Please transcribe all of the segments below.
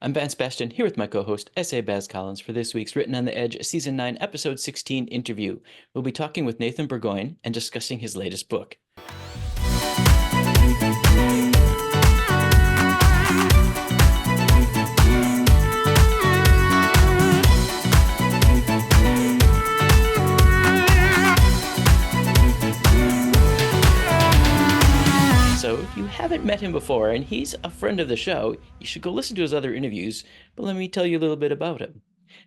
I'm Vance Bastion here with my co-host S.A. Baz Collins for this week's Written on the Edge Season 9, Episode 16 interview. We'll be talking with Nathan Burgoine and discussing his latest book. So if you haven't met him before, and he's a friend of the show, you should go listen to his other interviews, but let me tell you a little bit about him.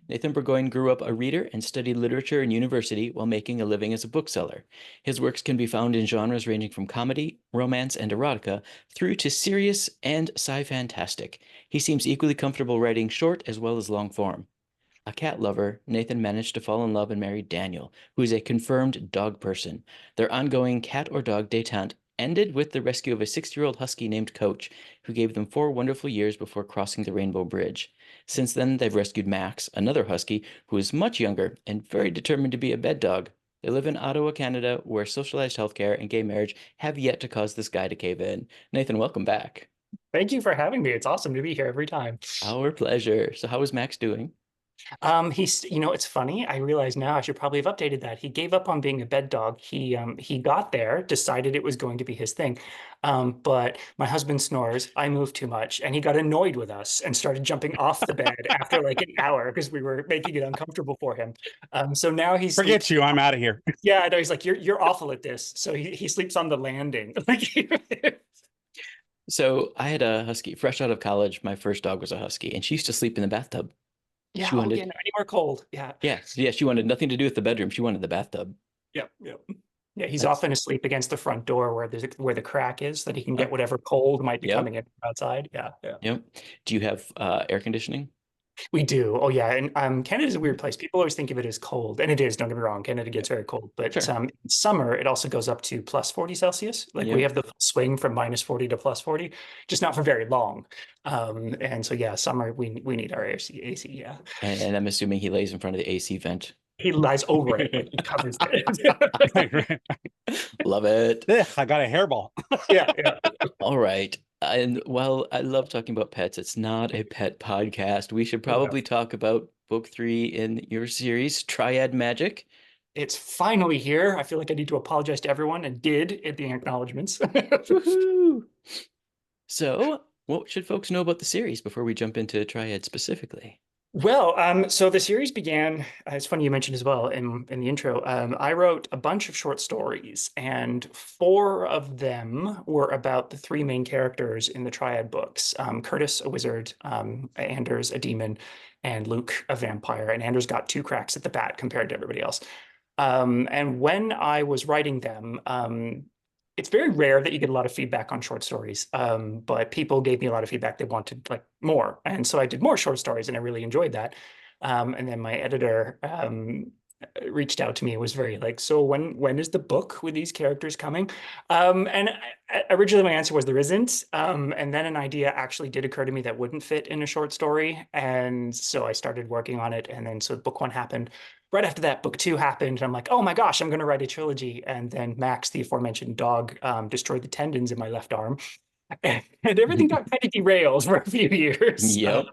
Nathan Burgoine grew up a reader and studied literature in university while making a living as a bookseller. His works can be found in genres ranging from comedy, romance, and erotica through to serious and sci-fantastic. He seems equally comfortable writing short as well as long form. A cat lover, Nathan managed to fall in love and marry Daniel, who is a confirmed dog person. Their ongoing cat or dog détente ended with the rescue of a 6-year-old husky named Coach, who gave them 4 wonderful years before crossing the Rainbow Bridge. Since then, they've rescued Max, another husky, who is much younger and very determined to be a bed dog. They live in Ottawa, Canada, where socialized healthcare and gay marriage have yet to cause this guy to cave in. Nathan, welcome back. Thank you for having me. It's awesome to be here every time. Our pleasure. So how is Max doing? It's funny. I realize now I should probably have updated that. He gave up on being a bed dog. He got there, decided it was going to be his thing. But my husband snores. I move too much, and he got annoyed with us and started jumping off the bed after like an hour because we were making it uncomfortable for him. So now he's Forget you. I'm out of here. Yeah, no, he's like, you're awful at this. So he sleeps on the landing. So I had a husky fresh out of college. My first dog was a husky, and she used to sleep in the bathtub. Yeah, She wanted, anywhere cold. Yeah. yeah, she wanted nothing to do with the bedroom. She wanted the bathtub. Yeah. Yeah, he's That's, often asleep against the front door where the crack is, that he can oh, get whatever cold might be yep, coming in from outside. Yeah. yep. Do you have air conditioning? We do. Oh yeah, and Canada's a weird place. People always think of it as cold, and it is. Don't get me wrong, Canada gets very cold, but Sure. in summer it also goes up to plus 40 Celsius. Like we Yep. have the swing from minus 40 to plus 40, just not for very long. And so yeah, summer we need our AC. Yeah, And I'm assuming he lays in front of the AC vent. he lies over it, like he covers it. Love it. I got a hairball. Yeah. All right. And while I love talking about pets, it's not a pet podcast. We should probably talk about book 3 in your series, Triad Magic. It's finally here. I feel like I need to apologize to everyone, and did at the acknowledgements. Woohoo! So, what should folks know about the series before we jump into Triad specifically? Well, so the series began, it's funny you mentioned as well in the intro, I wrote a bunch of short stories, and 4 of them were about the 3 main characters in the Triad books. Curtis, a wizard, Anders, a demon, and Luke, a vampire. And Anders got 2 cracks at the bat compared to everybody else. And when I was writing them, it's very rare that you get a lot of feedback on short stories, but people gave me a lot of feedback. They wanted like more. And so I did more short stories, and I really enjoyed that. And then my editor reached out to me and was very like, so when is the book with these characters coming? Originally my answer was there isn't. And then an idea actually did occur to me that wouldn't fit in a short story. And so I started working on it. And then so book 1 happened. Right after that, book 2 happened. And I'm like, oh my gosh, I'm going to write a trilogy. And then Max, the aforementioned dog, destroyed the tendons in my left arm. And everything got kind of derailed for a few years. Yep.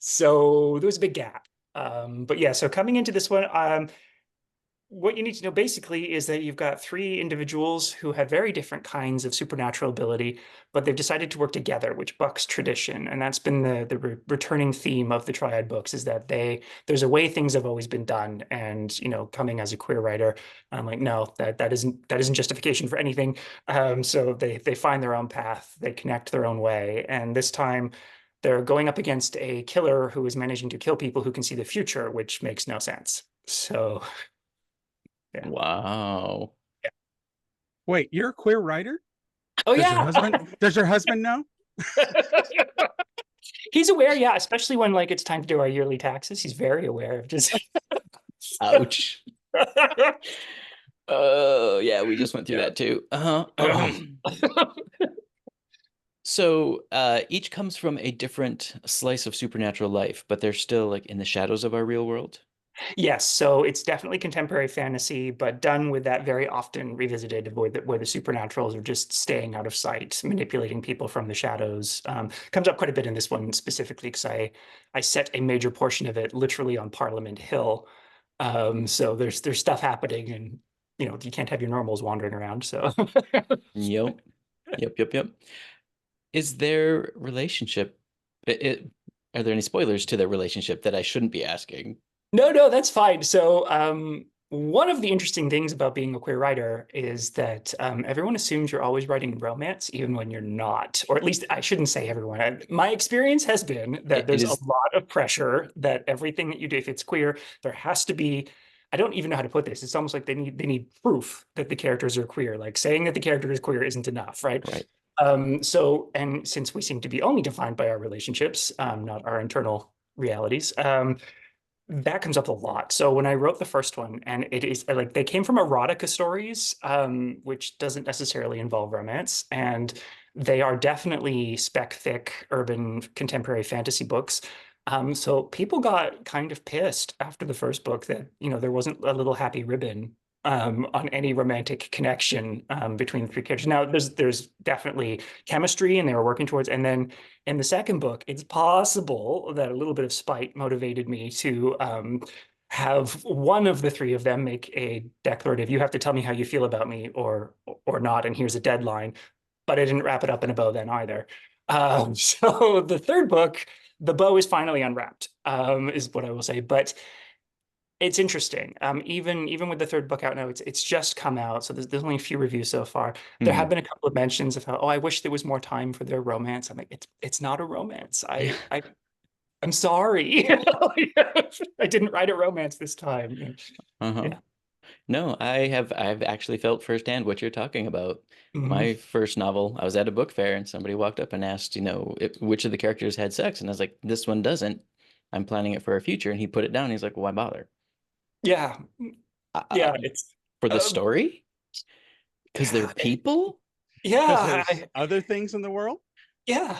So there was a big gap. But yeah, so coming into this one, what you need to know basically is that you've got 3 individuals who have very different kinds of supernatural ability, but they've decided to work together, which bucks tradition. And that's been the returning theme of the Triad books, is that there's a way things have always been done. And, coming as a queer writer, I'm like, no, that isn't justification for anything. So they find their own path, they connect their own way. And this time they're going up against a killer who is managing to kill people who can see the future, which makes no sense. So yeah. Wow. Wait, you're a queer writer? Oh, Does yeah. Does your husband know? He's aware, yeah, especially when like it's time to do our yearly taxes. He's very aware of just Ouch. Oh, yeah, we just went through that too. So each comes from a different slice of supernatural life, but they're still like in the shadows of our real world. Yes, so it's definitely contemporary fantasy, but done with that very often revisited where the supernaturals are just staying out of sight, manipulating people from the shadows. Comes up quite a bit in this one specifically because I set a major portion of it literally on Parliament Hill. So there's stuff happening, and you can't have your normals wandering around. So Yep. Yep. Is their relationship, are there any spoilers to their relationship that I shouldn't be asking? No, that's fine. So, one of the interesting things about being a queer writer is that everyone assumes you're always writing romance, even when you're not. Or at least I shouldn't say everyone. My experience has been that It there's a is, lot of pressure that everything that you do, if it's queer, there has to be. I don't even know how to put this. It's almost like they need proof that the characters are queer. Like saying that the character is queer isn't enough, right? right. So, and since we seem to be only defined by our relationships, not our internal realities, that comes up a lot. So when I wrote the first one, and it is like they came from erotica stories, which doesn't necessarily involve romance, and they are definitely spec thick urban contemporary fantasy books. So people got kind of pissed after the first book that there wasn't a little happy ribbon on any romantic connection between the three characters. Now there's definitely chemistry, and they were working towards, and then in the second book, it's possible that a little bit of spite motivated me to have one of the three of them make a declarative, you have to tell me how you feel about me or not, and here's a deadline. But I didn't wrap it up in a bow then either. So the third book, the bow is finally unwrapped, is what I will say. But it's interesting. Even with the third book out now, it's just come out, so there's only a few reviews so far. There have Mhm. been a couple of mentions of how, oh, I wish there was more time for their romance. I'm like, it's not a romance. Yeah. I'm sorry. I didn't write a romance this time. Uh-huh. Yeah. No, I've actually felt firsthand what you're talking about. Mhm. My first novel, I was at a book fair and somebody walked up and asked, which of the characters had sex, and I was like, this one doesn't. I'm planning it for a future, and he put it down. He's like, well, why bother? Yeah. Yeah. Um, It's for the um, story? Because they're yeah. people? Because Yeah. there's other things in the world. Yeah.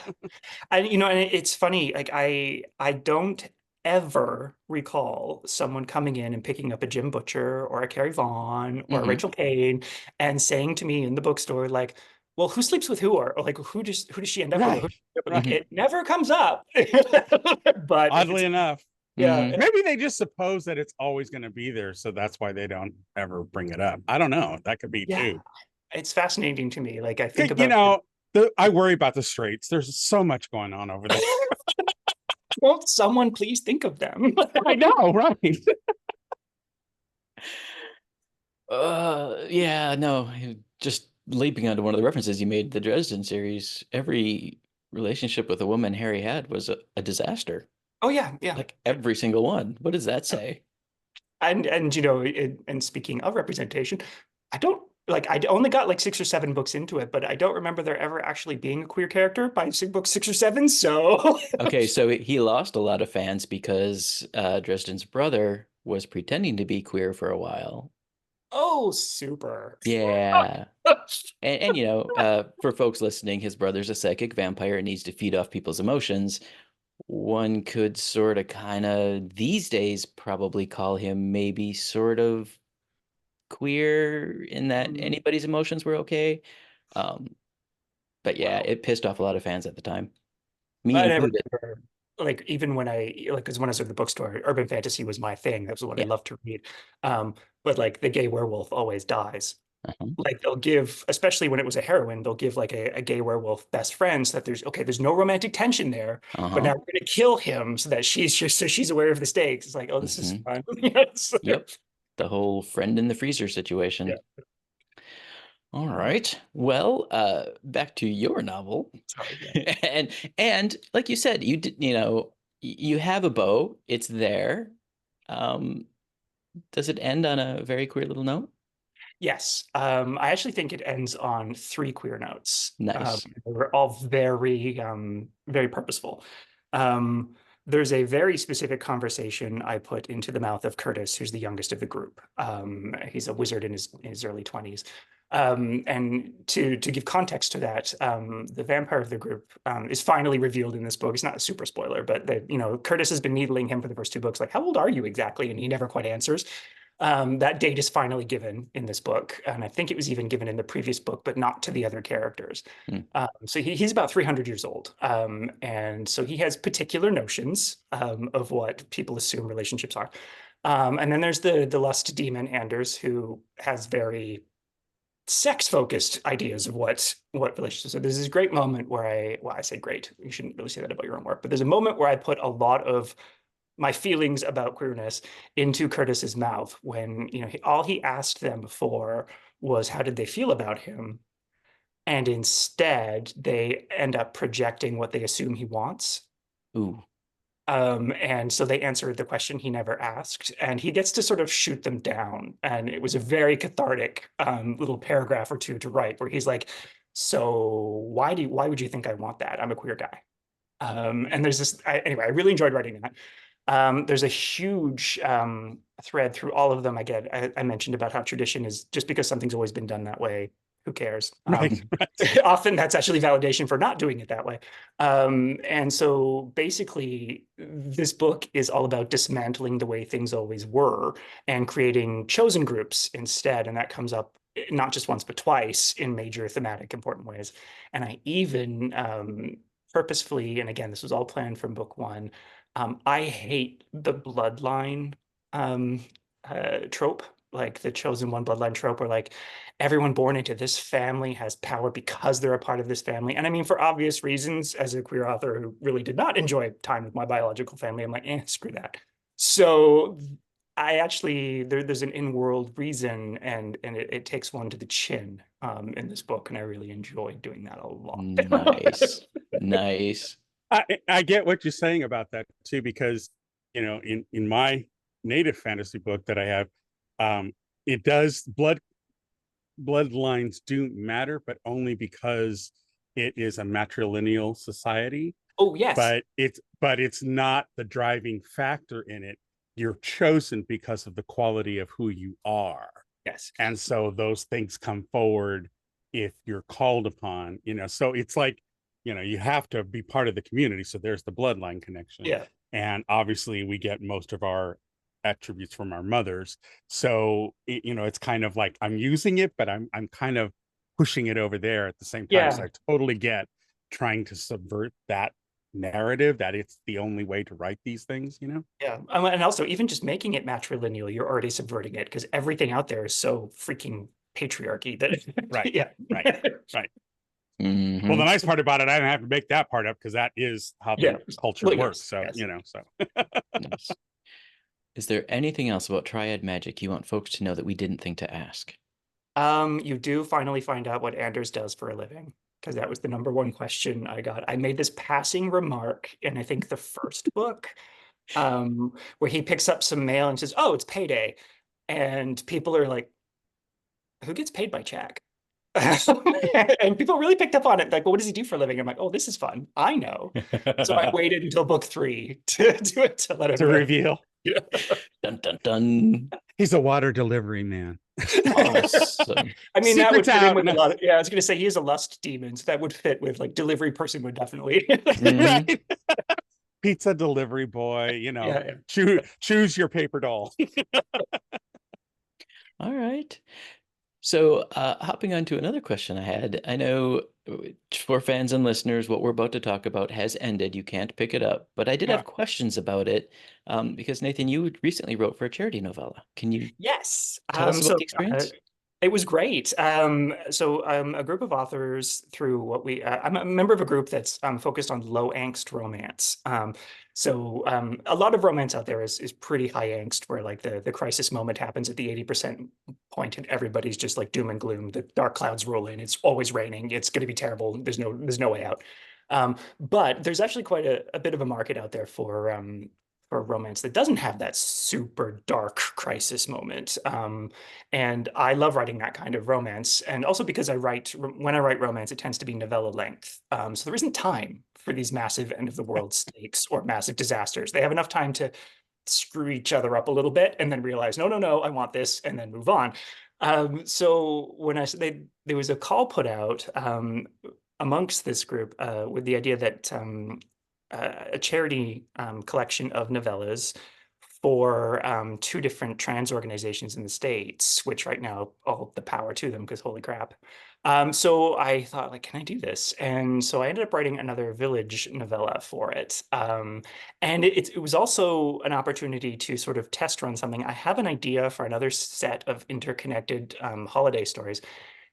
And it's funny, like I don't ever recall someone coming in and picking up a Jim Butcher or a Carrie Vaughn or a Hmm. Rachel Kane and saying to me in the bookstore, like, well, who sleeps with who, or like who does she end up with? Right. Like Hmm. it never comes up. But Oddly it's enough, Hmm. yeah. maybe they just suppose that it's always going to be there, so that's why they don't ever bring it up. I don't know. That could be Yeah. too. It's fascinating to me. Like I think You about know, I worry about the straights. There's so much going on over there. won't someone please think of them? I know, right? Yeah, no, just leaping onto one of the references you made, the Dresden series, every relationship with a woman Harry had was a disaster. Oh yeah, yeah. Like every single one. What does that say? And and speaking of representation, I don't like I only got like 6 or 7 books into it, but I don't remember there ever actually being a queer character by book 6 or 7. So Okay, so he lost a lot of fans because Dresden's brother was pretending to be queer for a while. oh, super. Yeah. And for folks listening, his brother's a psychic vampire and needs to feed off people's emotions. One could sort of kind of these days probably call him maybe sort of queer in that Mm, anybody's emotions were okay. Um, but yeah, wow. it pissed off a lot of fans at the time, me I never included. remember, like even when I like because when I was at the bookstore, urban fantasy was my thing. That was what I Yeah. loved to read. But like the gay werewolf always dies. Uh-huh. Like they'll give, especially when it was a heroine, they'll give like a gay werewolf best friend so that there's no romantic tension there, but Uh-huh. now we're gonna kill him so that she's aware of the stakes. It's like, oh, this is Hmm. fun. Yes. Yep. The whole friend in the freezer Yeah. situation. All right. Well, back to your novel. Sorry. Yeah. And and like you said, you have a bow, it's there. Um, does it end on a very queer little note? Yes. I actually think it ends on 3 queer notes. Nice. They were all very purposeful. Um, there's a very specific conversation I put into the mouth of Curtis, who's the youngest of the group. He's a wizard in his early 20s. And to give context to that, the vampire of the group is finally revealed in this book. It's not a super spoiler, but Curtis has been needling him for the first two books, like, how old are you exactly? And he never quite answers. That date is finally given in this book, and I think it was even given in the previous book, but not to the other characters. So he's about 300 years old, and so he has particular notions of what people assume relationships are. And then there's the lust demon Anders, who has very sex-focused ideas of what relationships are. There's this great moment where I say great, you shouldn't really say that about your own work, but there's a moment where I put a lot of my feelings about queerness into Curtis's mouth when, all he asked them before was how did they feel about him, and instead they end up projecting what they assume he wants. Ooh. And so they answered the question he never asked, and he gets to sort of shoot them down. And it was a very cathartic little paragraph or two to write, where he's like, so why would you think I want that? I'm a queer guy. And there's this, anyway, I really enjoyed writing that. There's a huge thread through all of them. Again, I mentioned about how tradition is just because something's always been done that way, who cares? Right. Often that's actually validation for not doing it that way. And so basically, this book is all about dismantling the way things always were and creating chosen groups instead. And that comes up not just once, but twice in major thematic important ways. And I even purposefully, and again, this was all planned from book one, I hate the bloodline trope, like the chosen one bloodline trope, where like everyone born into this family has power because they're a part of this family. And I mean, for obvious reasons, as a queer author who really did not enjoy time with my biological family, I'm like, screw that. So I actually, there's an in-world reason, and it takes one to the chin in this book, and I really enjoyed doing that a lot. Nice. I get what you're saying about that too, because in my native fantasy book that I have, it does bloodlines do matter, but only because it is a matrilineal society. Oh yes, but it's not the driving factor in it. You're chosen because of the quality of who you are. Yes, and so those things come forward if you're called upon. So it's like, you have to be part of the community. So there's the bloodline connection. Yeah. And obviously we get most of our attributes from our mothers. So, it's kind of like I'm using it, but I'm kind of pushing it over there at the same time. Yeah. So I totally get trying to subvert that narrative that it's the only way to write these things. Yeah. And also, even just making it matrilineal, you're already subverting it, because everything out there is so freaking patriarchy that Right. Yeah. Right. Well, the nice part about it, I don't have to make that part up, because that is how the culture works. So, so. Nice. Is there anything else about Triad Magic you want folks to know that we didn't think to ask? You do finally find out what Anders does for a living, because that was the number one question I got. I made this passing remark in, I think, the first book, where he picks up some mail and says, oh, it's payday. And people are like, who gets paid by check? And people really picked up on it. Like, well, what does he do for a living? I'm like, oh, this is fun. I know. So I waited until book 3 to do it, to let him know. Reveal. Yeah. Dun, dun, dun. He's a water delivery man. Awesome. I mean, that would Secrets fit in out. with a lot of, I was going to say he is a lust demon, so that would fit with, like, delivery person would definitely. Right? Pizza delivery boy, choose your paper doll. All right. So hopping on to another question I had, I know for fans and listeners, what we're about to talk about has ended. You can't pick it up, but I did have questions about it because Nathan, you recently wrote for a charity novella. Can you Yes. tell us about the experience? It was great. So a group of authors through what I'm a member of a group that's focused on low angst romance. So a lot of romance out there is pretty high angst, where like the crisis moment happens at the 80% point and everybody's just like doom and gloom. The dark clouds roll in. It's always raining. It's going to be terrible. There's no way out. But there's actually quite a bit of a market out there for romance that doesn't have that super dark crisis moment. And I love writing that kind of romance. And also because when I write romance, it tends to be novella length. So there isn't time for these massive end of the world stakes or massive disasters. They have enough time to screw each other up a little bit and then realize, no, I want this, and then move on. So when I said there was a call put out amongst this group with the idea that a charity collection of novellas for two different trans organizations in the States, which right now, all the power to them, because holy crap. So I thought, like, can I do this? And so I ended up writing another village novella for it. And it was also an opportunity to sort of test run something. I have an idea for another set of interconnected holiday stories.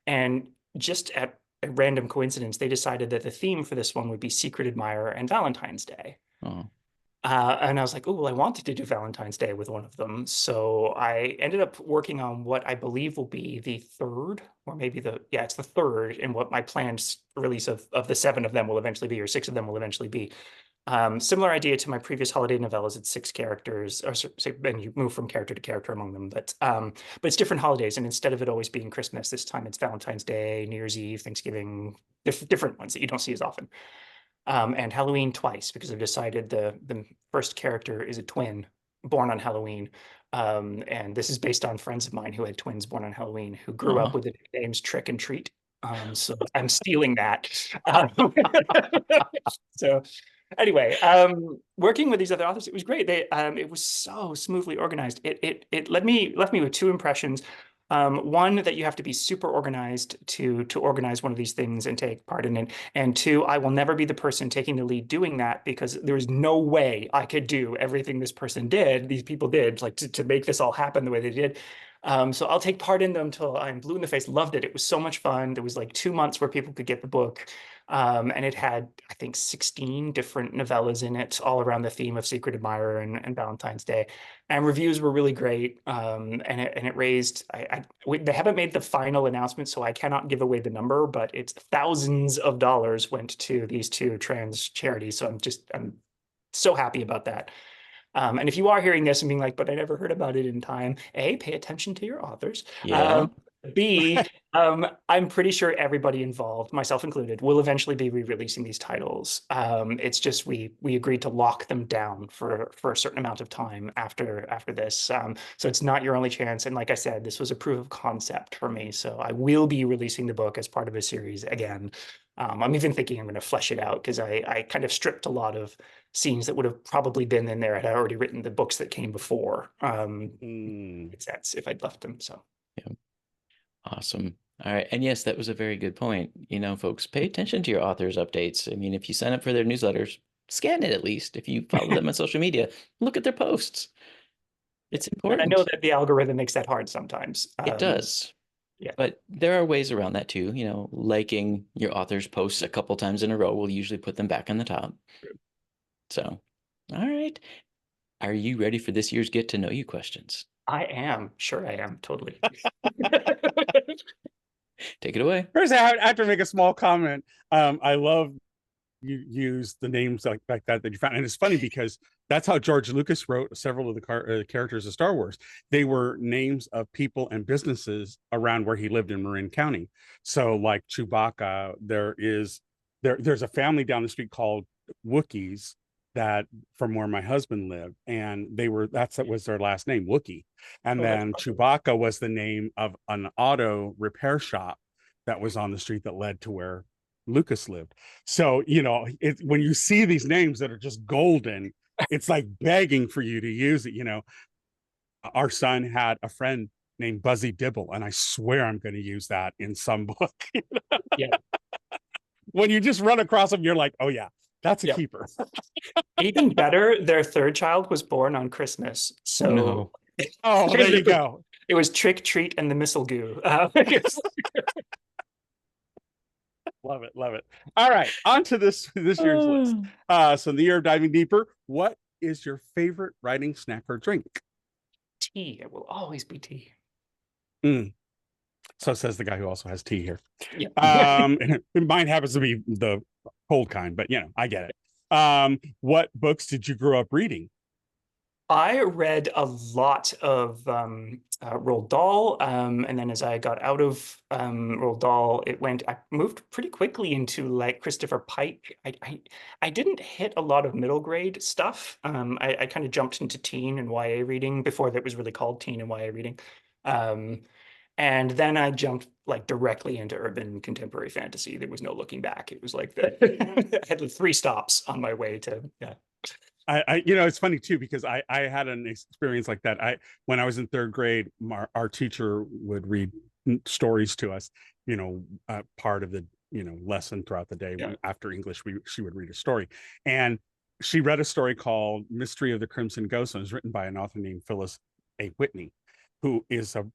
And just at a random coincidence, they decided that the theme for this one would be Secret Admirer and Valentine's Day. Oh, And I was like, oh, well, I wanted to do Valentine's Day with one of them. So I ended up working on what I believe will be the third, or maybe yeah, it's the third, and what my planned release of the 7 of them will eventually be, or 6 of them will eventually be. Similar idea to my previous holiday novellas. It's 6 characters, or and you move from character to character among them. But it's different holidays, and instead of it always being Christmas, this time it's Valentine's Day, New Year's Eve, Thanksgiving, different ones that you don't see as often. And Halloween twice, because I've decided the first character is a twin born on Halloween. And this is based on friends of mine who had twins born on Halloween who grew up oh, with the names Trick and Treat. So I'm stealing that. So anyway, working with these other authors, it was great. It was so smoothly organized. It left me with 2 impressions. One, that you have to be super organized to organize one of these things and take part in it. And 2, I will never be the person taking the lead doing that, because there is no way I could do everything this person did, these people did, like to make this all happen the way they did. So I'll take part in them until I'm blue in the face. Loved it. It was so much fun. There was like 2 months where people could get the book. And it had, I think, 16 different novellas in it, all around the theme of Secret Admirer and Valentine's Day. And reviews were really great. And it raised, they haven't made the final announcement, so I cannot give away the number, but it's thousands of dollars went to these 2 trans charities. So I'm so happy about that. And if you are hearing this and being like, but I never heard about it in time, A, pay attention to your authors. yeah. B, I'm pretty sure everybody involved, myself included, will eventually be re-releasing these titles. It's just we agreed to lock them down for a certain amount of time after this. So it's not your only chance. And like I said, this was a proof of concept for me. So I will be releasing the book as part of a series again. I'm even thinking I'm going to flesh it out, because I kind of stripped a lot of scenes that would have probably been in there had I already written the books that came before. Makes sense if I'd left them. So Yeah. Awesome. All right. And yes, that was a very good point. You know, folks, pay attention to your author's updates. I mean, if you sign up for their newsletters, scan it at least. If you follow them on social media, look at their posts. It's and I know important. that the algorithm makes that hard sometimes. It does. Yeah. But there are ways around that too. You know, liking your author's posts a couple times in a row will usually put them back on the top. So, all right. Are you ready for this year's Get to Know You questions? I am. Sure, I am. Totally. Take it away. First, I have to make a small comment. I love you use the names like that you found, and it's funny because that's how George Lucas wrote several of the characters of Star Wars. They were names of people and businesses around where he lived in Marin County. So, like Chewbacca, there's a family down the street called Wookiees that from where my husband lived, and that was their last name, Wookie. And then Chewbacca was the name of an auto repair shop that was on the street that led to where Lucas lived. So, when you see these names that are just golden, it's like begging for you to use it. Our son had a friend named Buzzy Dibble, and I swear I'm going to use that in some book. Yeah. When you just run across them, you're like, oh yeah, that's a keeper. Even better, their 3rd child was born on Christmas. So No. Oh, there you go. It was Trick, Treat, and the Missile Goo. Love it. All right, on to this year's list. So in the year of diving deeper, what is your favorite writing snack or drink? Tea. It will always be tea. So says the guy who also has tea here. Yeah. Mine happens to be the cold kind, but I get it. What books did you grow up reading? I read a lot of Roald Dahl, and then as I got out of Roald Dahl, I moved pretty quickly into like Christopher Pike. I didn't hit a lot of middle grade stuff. I kind of jumped into teen and YA reading before that was really called teen and YA reading. And then I jumped like directly into urban contemporary fantasy. There was no looking back. It was like I had 3 stops on my way to, yeah. It's funny too, because I had an experience like that. When I was in 3rd grade, our teacher would read stories to us, part of the, lesson throughout the day. Yeah. After English, she would read a story. And she read a story called Mystery of the Crimson Ghost, and it was written by an author named Phyllis A. Whitney, who is a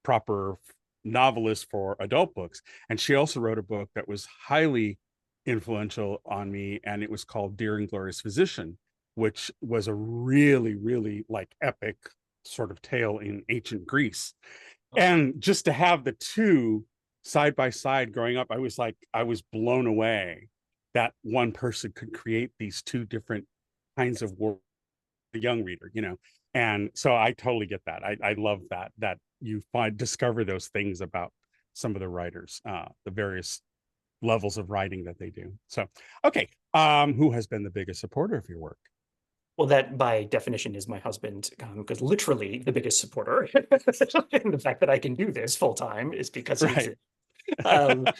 proper novelist for adult books. And she also wrote a book that was highly influential on me, and it was called Dear and Glorious Physician, which was a really, really like epic sort of tale in ancient Greece. And just to have the two side by side growing up, I was blown away that one person could create these 2 different kinds of work, the young reader, And so I totally get that. I love that you discover those things about some of the writers, the various levels of writing that they do. So, okay. Who has been the biggest supporter of your work? Well, that by definition is my husband, because literally the biggest supporter in the fact that I can do this full time is because he Right.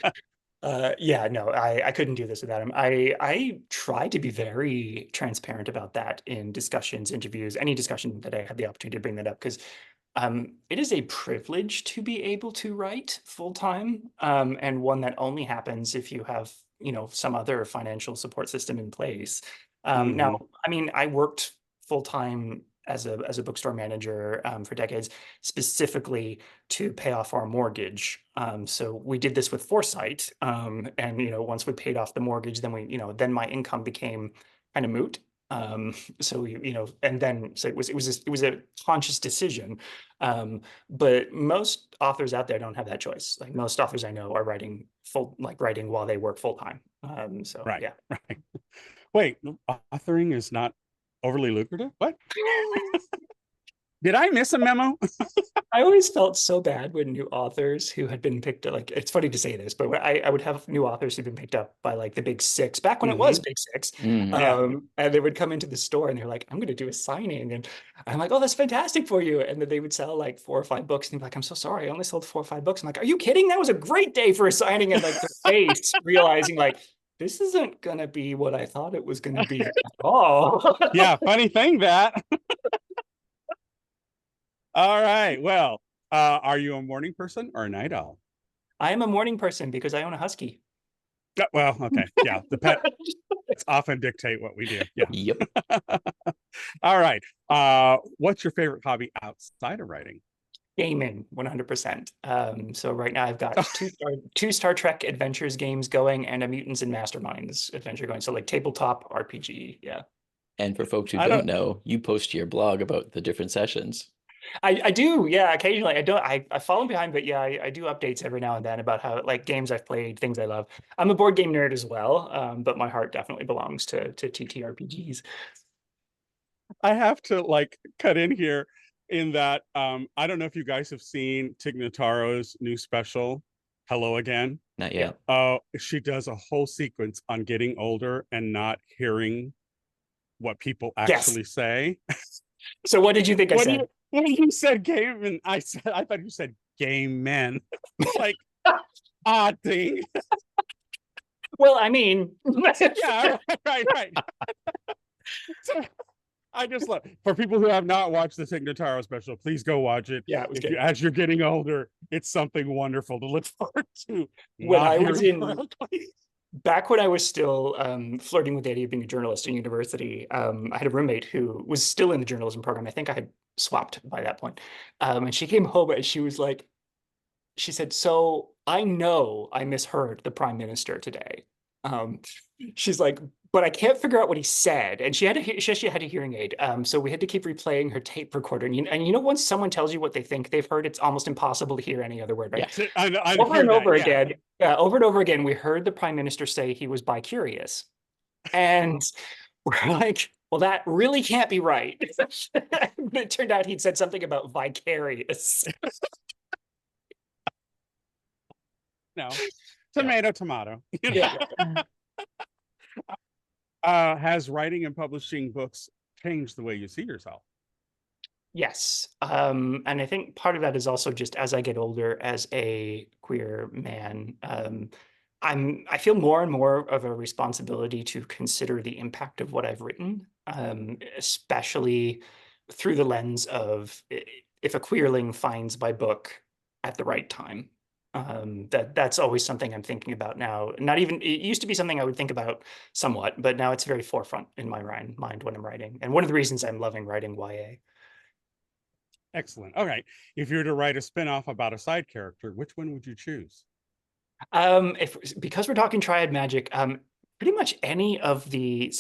yeah, no, I couldn't do this without him. I try to be very transparent about that in discussions, interviews, any discussion that I have the opportunity to bring that up, because it is a privilege to be able to write full time, and one that only happens if you have, some other financial support system in place. Now, I mean, I worked full time as a bookstore manager for decades, specifically to pay off our mortgage. So we did this with foresight, and once we paid off the mortgage, then my income became kind of moot. So and then so it was a conscious decision. But most authors out there don't have that choice. Like most authors I know are writing while they work full time. So Right. yeah. Right. Wait, authoring is not overly lucrative? What? Did I miss a memo? I always felt so bad when new authors who had been picked up, like, it's funny to say this, but I would have new authors who'd been picked up by like the big 6 back when it was big 6. Yeah. And they would come into the store and they're like, I'm going to do a signing. And I'm like, oh, that's fantastic for you. And then they would sell like 4 or 5 books. And they're like, I'm so sorry. I only sold 4 or 5 books. I'm like, are you kidding? That was a great day for a signing. And like their face realizing like, this isn't going to be what I thought it was going to be at all. Yeah. Funny thing that. All right. Well, are you a morning person or a night owl? I am a morning person because I own a husky. Well, okay. Yeah. The pets often dictate what we do. Yeah. Yep. All right. What's your favorite hobby outside of writing? Gaming, 100%. So right now I've got two Star Trek Adventures games going and a Mutants and Masterminds adventure going. So like tabletop RPG, yeah. And for folks who I don't know, you post to your blog about the different sessions. I do, yeah, occasionally. I fall behind, but yeah, I do updates every now and then about how like games I've played, things I love. I'm a board game nerd as well, but my heart definitely belongs to TTRPGs. I have to like cut in here in that I don't know if you guys have seen Tig Notaro's new special, Hello Again. Not yet. She does a whole sequence on getting older and not hearing what people actually say. So what did you think I said? When you said game, and I thought you said game men. Like odd thing. Well, I mean, Yeah, right. So, I just love, for people who have not watched the Tig Notaro special, please go watch it. Yeah, it was good. As you're getting older, it's something wonderful to look forward to. When I was back when I was still flirting with the idea of being a journalist in university, I had a roommate who was still in the journalism program. I think I had swapped by that point. And she came home and she was like, she said, so I know I misheard the prime minister today. She's like, but I can't figure out what he said. And she actually had a hearing aid. So we had to keep replaying her tape recorder. And once someone tells you what they think they've heard, it's almost impossible to hear any other word, right? Yeah, I over and over again. Yeah, over and over again, we heard the prime minister say he was bi-curious. And we're like, well, that really can't be right. It turned out he'd said something about vicarious. No, tomato. Yeah. Has writing and publishing books changed the way you see yourself? Yes. And I think part of that is also just as I get older as a queer man, I feel more and more of a responsibility to consider the impact of what I've written, especially through the lens of if a queerling finds my book at the right time. That's always something I'm thinking about now. Not even, it used to be something I would think about somewhat, but now it's very forefront in my mind when I'm writing. And one of the reasons I'm loving writing YA. Excellent. Okay. If you were to write a spin-off about a side character, which one would you choose? If because we're talking Triad Magic, pretty much any of the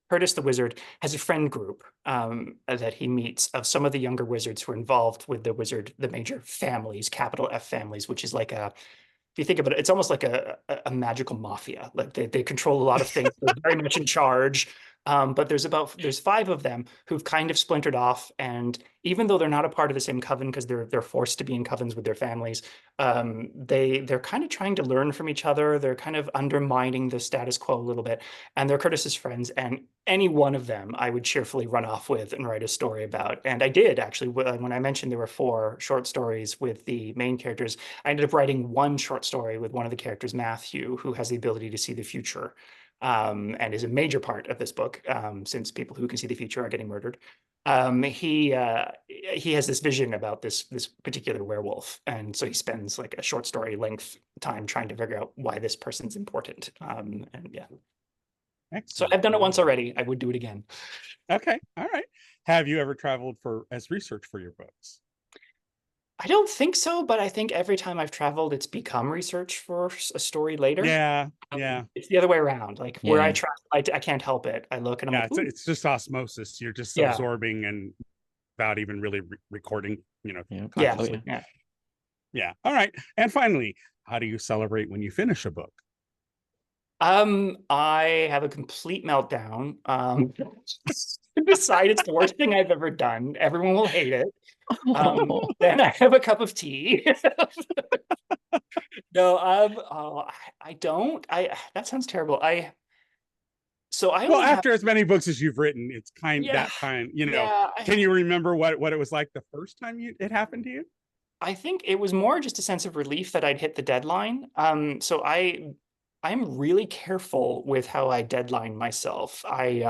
Curtis the Wizard has a friend group that he meets of some of the younger wizards who are involved with the major families, capital F families, which is like if you think about it, it's almost like a magical mafia. Like they control a lot of things. They're very much in charge. But there's 5 of them who've kind of splintered off, and even though they're not a part of the same coven because they're forced to be in covens with their families, they're kind of trying to learn from each other. They're kind of undermining the status quo a little bit, and they're Curtis's friends. And any one of them, I would cheerfully run off with and write a story about. And I did actually when I mentioned there were 4 short stories with the main characters. I ended up writing one short story with one of the characters, Matthew, who has the ability to see the future, and is a major part of this book, since people who can see the future are getting murdered. He has this vision about this particular werewolf, and so he spends like a short story length time trying to figure out why this person's important. And yeah, so Excellent. I've done it once already. I would do it again. Okay. All right. Have you ever traveled as research for your books? I don't think so, but I think every time I've traveled, it's become research for a story later. Yeah. Yeah. It's the other way around. Like where I Yeah. travel, I can't help it. I look and I'm Yeah. like, It's just osmosis. You're just yeah, absorbing and without even really recording, Yeah. Oh, consciously. yeah. yeah. Yeah. All right. And finally, how do you celebrate when you finish a book? I have a complete meltdown. Decide it's the worst thing I've ever done. Everyone will hate it. Then I have a cup of tea. No, oh, I don't. That sounds terrible. I Well, only have, after as many books as you've written, it's yeah, yeah. can you remember what it was like the first time it happened to you? I think it was more just a sense of relief that I'd hit the deadline. So I'm really careful with how I deadline myself. I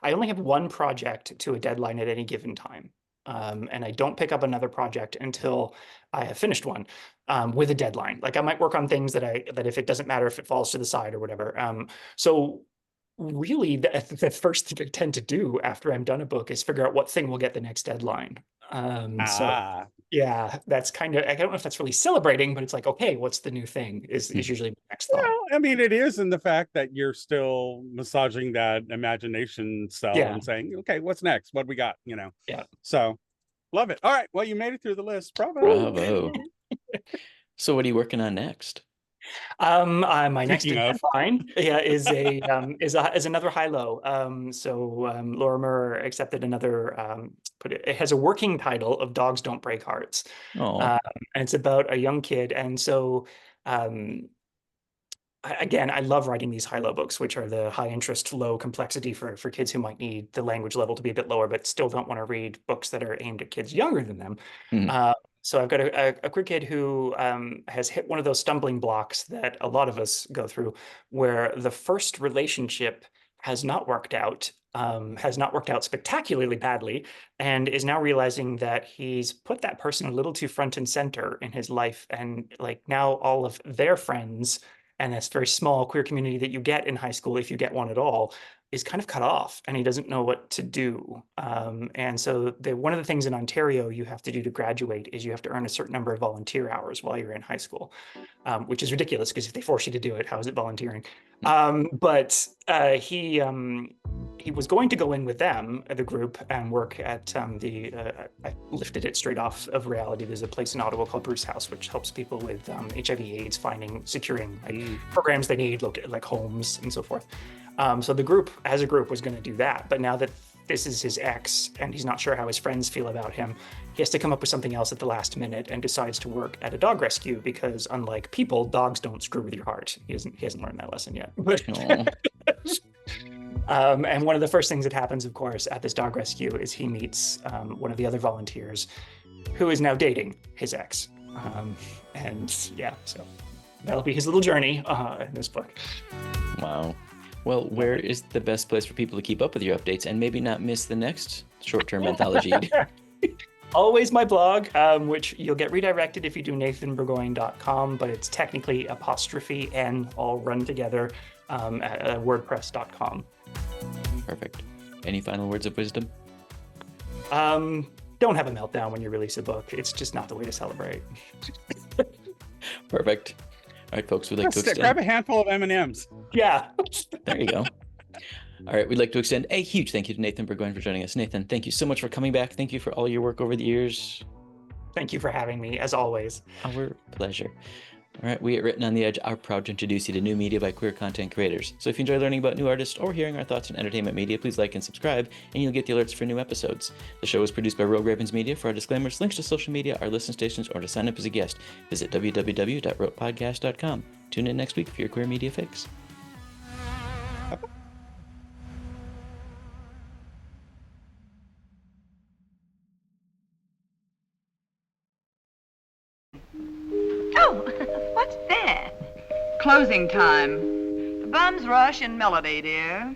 only have one project to a deadline at any given time. And I don't pick up another project until I have finished one, with a deadline. Like I might work on things that if it doesn't matter if it falls to the side or whatever. So really the first thing I tend to do after I'm done a book is figure out what thing will get the next deadline. So Ah, yeah, that's kind of, I don't know if that's really celebrating, but it's like, okay, what's the new thing is usually my next thought. well, I mean, it is in the fact that you're still massaging that imagination cell Yeah, and saying, okay, what's next? What we got? yeah. So love it. All right. Well, you made it through the list. Bravo. Bravo. So what are you working on next? My next Speaking of, deadline, yeah, is another high-low. Lorimer accepted another, it has a working title of Dogs Don't Break Hearts. Oh. And it's about a young kid. And so again, I love writing these high-low books, which are the high interest, low complexity for kids who might need the language level to be a bit lower, but still don't want to read books that are aimed at kids younger than them. Hmm. So I've got a queer kid who has hit one of those stumbling blocks that a lot of us go through, where the first relationship has not worked out, spectacularly badly, and is now realizing that he's put that person a little too front and center in his life, and like now all of their friends and this very small queer community that you get in high school, if you get one at all, is kind of cut off, and he doesn't know what to do. And so one of the things in Ontario you have to do to graduate is you have to earn a certain number of volunteer hours while you're in high school, which is ridiculous because if they force you to do it, how is it volunteering? But he was going to go in with them, the group, and work at I lifted it straight off of reality. There's a place in Ottawa called Bruce House, which helps people with HIV/AIDS securing programs they need, like homes and so forth. So the group, as a group, was going to do that. But now that this is his ex and he's not sure how his friends feel about him, he has to come up with something else at the last minute and decides to work at a dog rescue because, unlike people, dogs don't screw with your heart. He hasn't learned that lesson yet. But And one of the first things that happens, of course, at this dog rescue is he meets one of the other volunteers who is now dating his ex. And yeah, so that'll be his little journey in this book. Wow. Well, where is the best place for people to keep up with your updates and maybe not miss the next short-term anthology? Always my blog, which you'll get redirected if you do nathanburgoine.com, but it's technically apostrophe N all run together at wordpress.com. Perfect. Any final words of wisdom? Don't have a meltdown when you release a book. It's just not the way to celebrate. Perfect. All right, folks, we'd like to extend... Grab a handful of M&Ms. Yeah. There you go. All right, we'd like to extend a huge thank you to Nathan Burgoine for joining us. Nathan, thank you so much for coming back. Thank you for all your work over the years. Thank you for having me, as always. Our pleasure. All right, we at Written on the Edge are proud to introduce you to new media by queer content creators. So if you enjoy learning about new artists or hearing our thoughts on entertainment media, please like and subscribe, and you'll get the alerts for new episodes. The show is produced by Rogue Ravens Media. For our disclaimers, links to social media, our listen stations, or to sign up as a guest, visit www.rotepodcast.com. Tune in next week for your queer media fix. Oh, what's that? Closing time. The bums rush in melody, dear.